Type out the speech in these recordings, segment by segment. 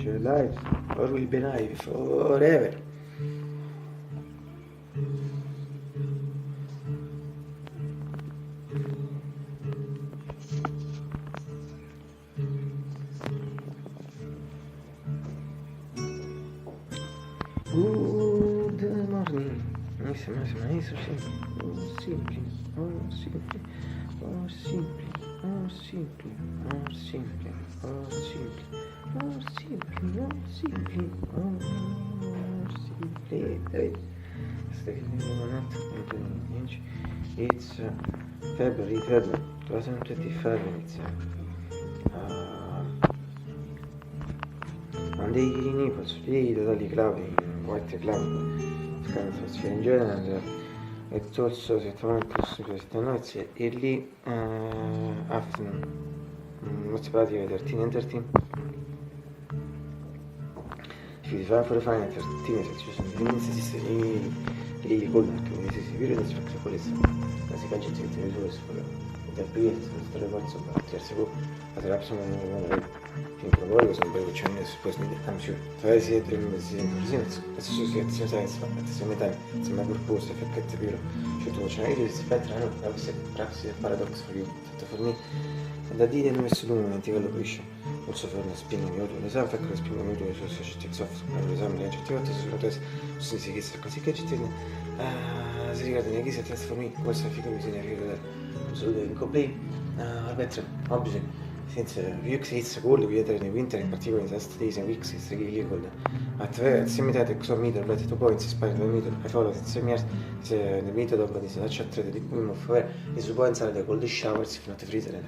your life, or will be alive forever. Good morning. Isso sempre. Oh, simples. Oh, simples. Oh, simples. Oh, simples. Oh, simples. Oh, simples. Oh, simples. Oh, simples. Oh, simples. It's February 2025. It's Monday in Naples, today totally cloudy, white cloud, sky atmosphere in general. It's also nights, early afternoon. What's about you, 13 and 13? 55 for the final 13 is really cold, this is really spectacular. As you can see, it's the previous reports of Tercevo, as a lapse in Provolos and by Chinese supposed me, I'm sure. Try to see it in the presence. As associate science at the same time, it's a matter of post effect to be should watch it is better. I would say perhaps a paradox for you, for me. Da dire non è solo un momento che lo capisce, non so fare una spina minuto, l'esame fa che la spina minuto è società software, l'esame è aggettivato sulla testa, su si chiede così che ci tiene, si ricorda che si trasformi, questo significa che solo in copy, ripetere, oggi, senza Vux it's cool, vedere winter in particolare in test days and weeks is really cool. At same time, the XOR meter, let 2 points, inspired by meter, I follow the same years, the meter of the such trade, the minimum of where is the points are the cold showers, if not the freezer.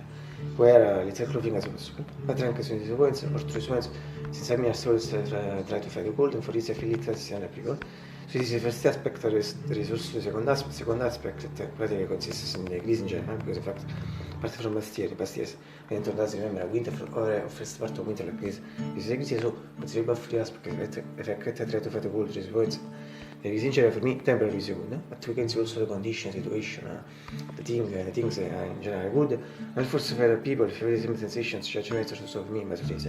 Where little clothing as possible, but anche su these points or 3 points, since I'm souls try to fight the gold and for this affiliates and applicable. So this is the first aspect, the resource, the second aspect, pratically consists in the increase in general, because in fact, apart from past years, and to remember a winter or first part of winter like this is exactly so, but the buff free aspect, if I try to fight the gold, 3 points. The reason for me temporary is good, but we can see also the condition, situation, the things in general good, and for several people, if you have sensations, judgments or so of me, but it is.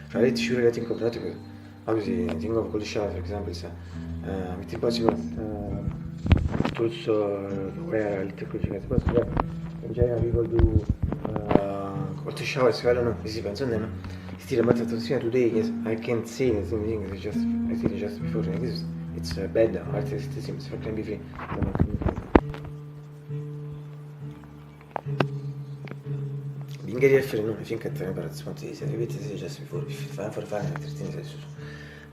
Fra let's sure I think of nothing. Obviously, I think of cold shower, for example, it's impossible also where little cooking is possible. In general, people do cold showers, I don't know, this depends on them. Still, but today, yes, I can't say the same thing as I said just before. It's bad, artistism, so can be free. Being a referee, I think at the responsibility, I repeat this just before, if I'm for fun, 13 sessions.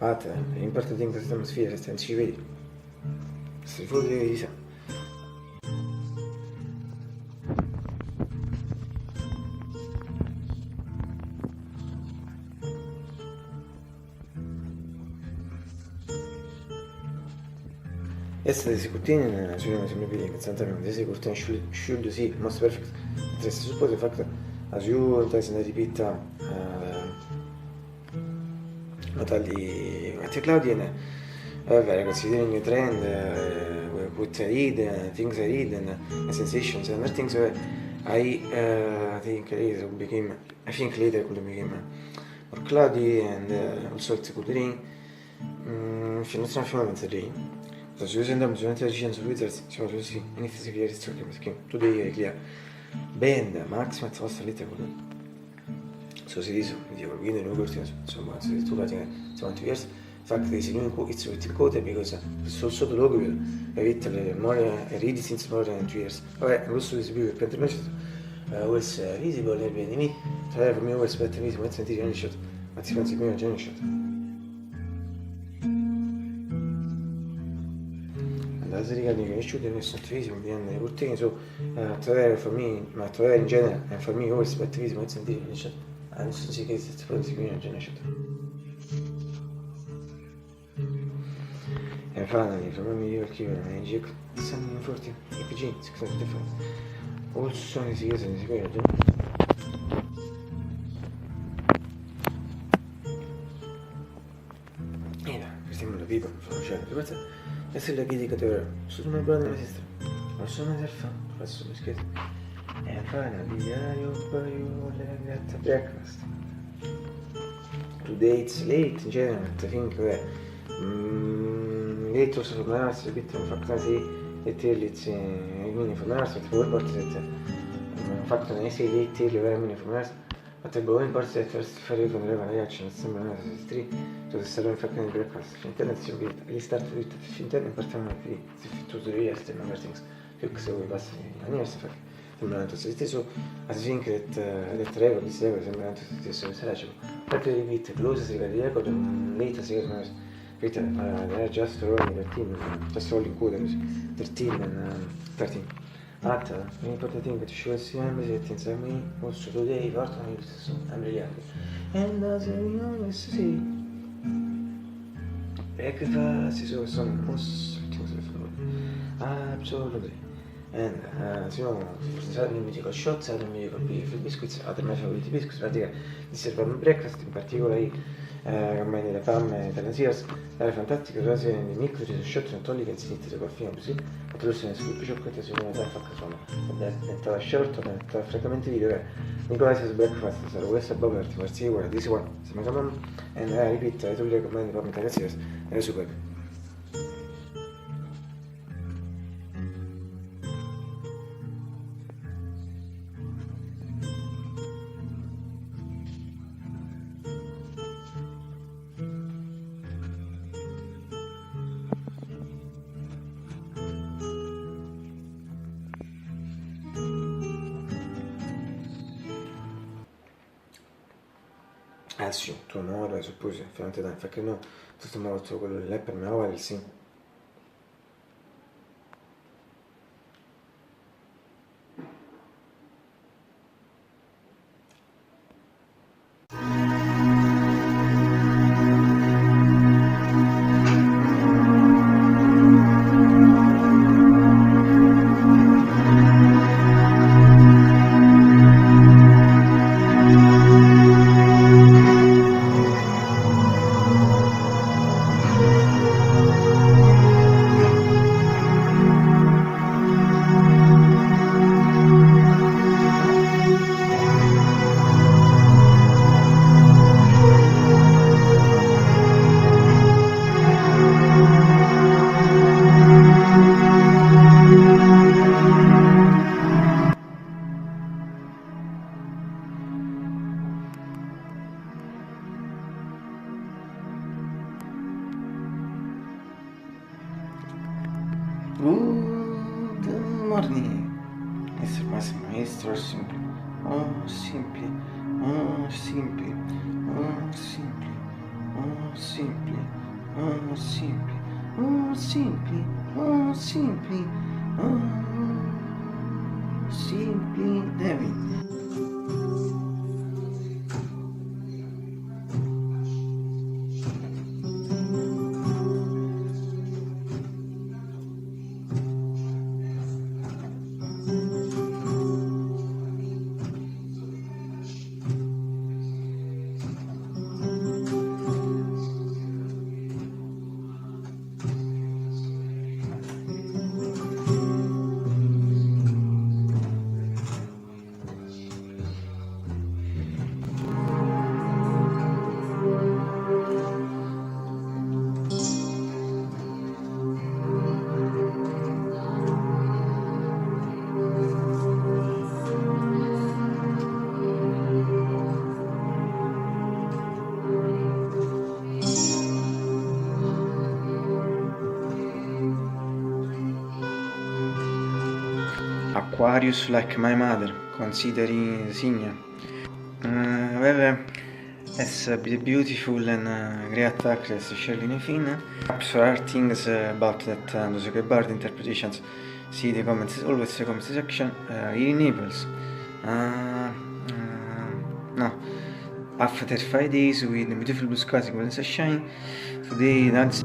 But the important thing is the atmosphere, is that she ready. So before the visa. Essere sicurtini sono sempre più che sempre sicurtini should see most perfect. Just suppose the fact as you does in repeat Natalie at Claudia considering a trend what I read things I read and sensations and other things I think later could became more cloudy and also it's a good ring fino a fine mentality. So usando durante la scienza wizards, siamo così, inizia a chiedere che today clear band maxima vostra lettera con so si dice video quindi non cortino insomma se tu fai 20 years fact is in it's with code because so the logo will evit le more read since more than 2 years vabbè questo di più per me was visible nel bene mi tra per me was better visible sentire ogni shot ma si pensa che ogni shot. La serie che conosciute nel sottovisimo di anni cortini su attraverso famiglie, ma attraverso in genere e famiglie come spettivismo e sentire non so se che si può dire in genere e finally from a miglior chiuso in giro sono forti e piccini si sono tutti forti also si chiede si chiede e là questi non lo vivo sono scelti e se la critica te sono una buona sinistra non sono del fan faccio lo scherzo e fai una diario poi le grazie breakfast today it's late in general. I think late also for nurse, a bit faktazi etilitsi mini for nurse, but võrbotiset faktana esi eetili väga mini for nurse. But I go in parts that first for you from Revan reaction similar as 3 to the salon fucking breakfast. Internet should be at least started with the internet part to the real estate number things. Üks või kas nii asja fuck. Sembra antud see su as think that Revan this level sembra antud this selle ju. But we meet closes ega Diego later see mas Peter just rolling the team just rolling coders 13 and 13. Vaata, nii palju tingimusi šuesi ämbrisid sami otsu today vaatame just ämbrijaga. And as we know this see. Breakfast is also most absolutely. And sinu saad niimoodi ka shot, saad niimoodi ka beef biscuits, other measure biscuits, pratica this is from breakfast in particular. Ma ei tea, fame Talensias, era fantastico, quasi in micro ci shot non togli che si inizia con film così, ma tu lo sai, scoop chocolate su una taffa insomma, diventava short, diventava frequentemente video, Nicolai says breakfast, so West Bobber, Marzi, where this one, so my mom, and I repeat, I totally recommend the Talensias, era super. Sì, tuo amore, suppose, finalmente dai, perché no, tutto molto quello lì per me, ora sì. Good morning. Mr. Massimo, Maestro Simpli. Oh, simply. Oh, simply. Oh, simply. Oh, simply. Oh, simply. Oh, simply. Oh, simply. Oh, simply David. Aquarius like my mother, considering Signa. However, as beautiful and great actress Shirley Finn, perhaps there are things about that those bad interpretations. See the comments, always the comments section. Really Naples. No. After 5 days with the beautiful blue skies and sunshine, today that's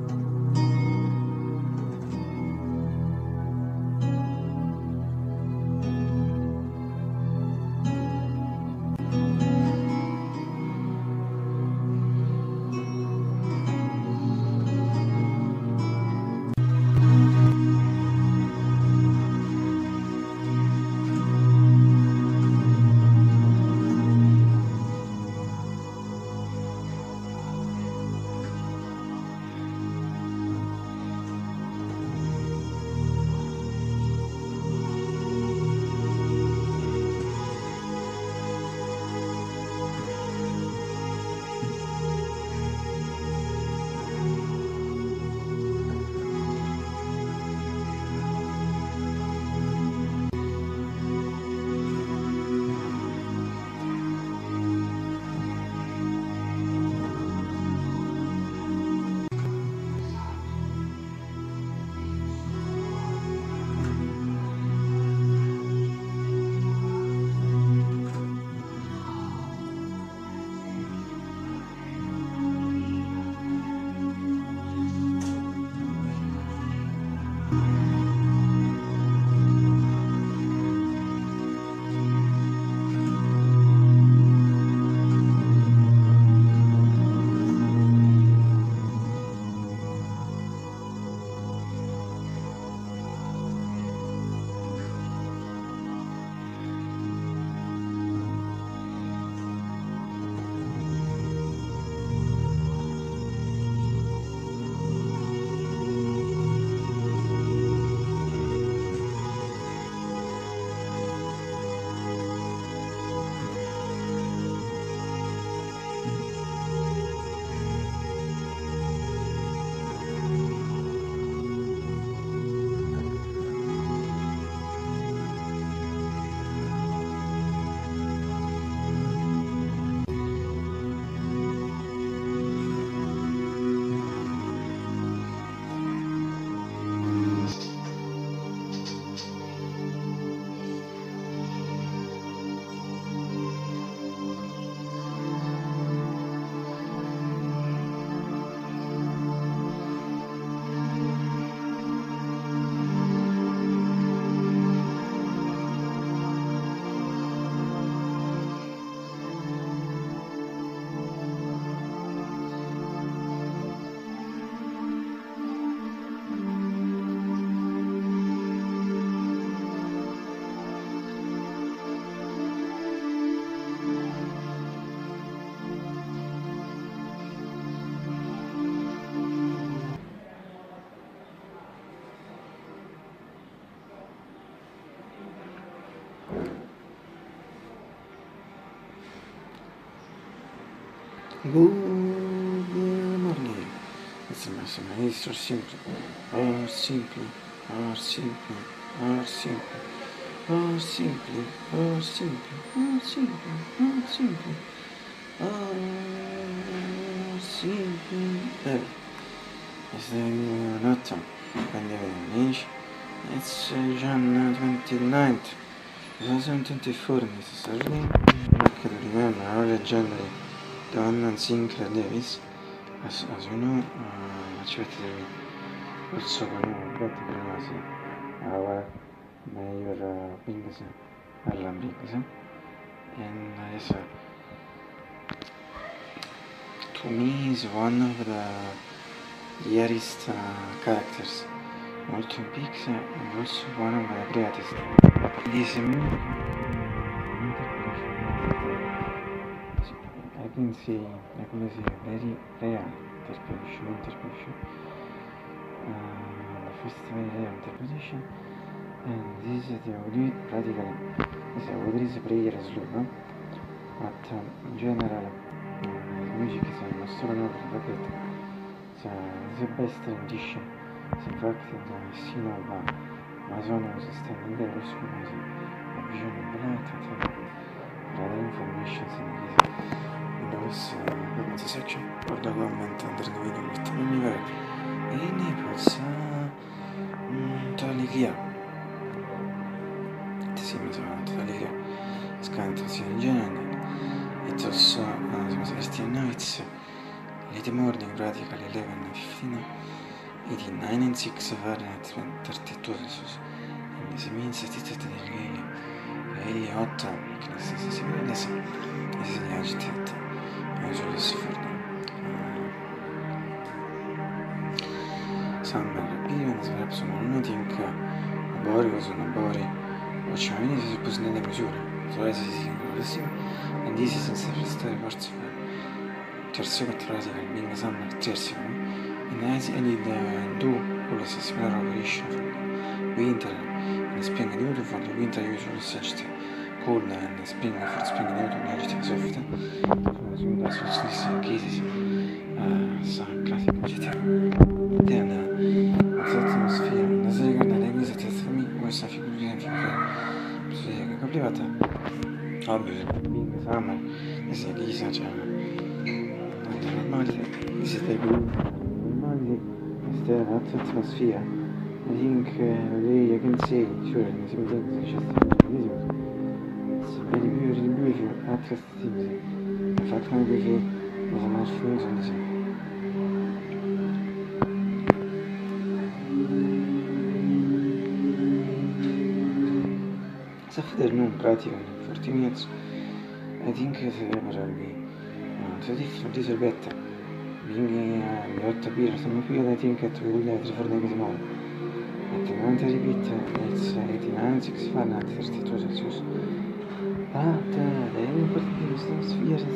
Good morning. It's a mass or simple, or simply, or simply, or simply, or simply, or simply, or simply, or simply, or simply. It's the autumn, and the age. It's Jan 29th, 2024. Necessarily, I can remember early January. Don and Sinclair Davis, as you know, accettedly also better primacy, our mayor Bing's Alan Bing's, and yes, to me is one of the dearest characters, molto big and also one of the greatest. This I can see very rare interpretation. The first very rare interpretation, and this is the audio practically is a prayer slow, but in general, music is a solo fact. The best rendition. In fact, the scene of Mason was standing there also as a vision of the light, rather information in those comment section or the comment under the video with me work. And it was totally clear. It seems totally clear. It's kind of in general. It's also, now it's late morning, practically 11:15, 89 and 6 Fahrenheit, 32 Celsius. And this means that it's really hot, this is the agitated. Usually for summer period, perhaps nothing laborious or labori, which I mean is supposed to be misura. So as is inclusive, and this is in the first parts of terzo radical being summer terzo, and as any do policies were operation for winter and spring and autumn. For the winter usually such cold and spring for spring and autumn agitated soft. As in these cases, some classic agitated. Then the atmosphere, as regard the language that for me was a figure che capiva ovvio, being summer, this is such a normality, this is the normality, is the atmosphere. I think I can say, sure, in some things it's just it's very beautiful atmosphere. In fact, my beautiful was a nice thing on this. Afternoon, practically 40 minutes. I think it will be so different, this is better. Being the hot beer, some period, I think it will be for the next moment. At the moment, I repeat, it's 89, 6 Fahrenheit, 32 Celsius. But the important thing is the sphere and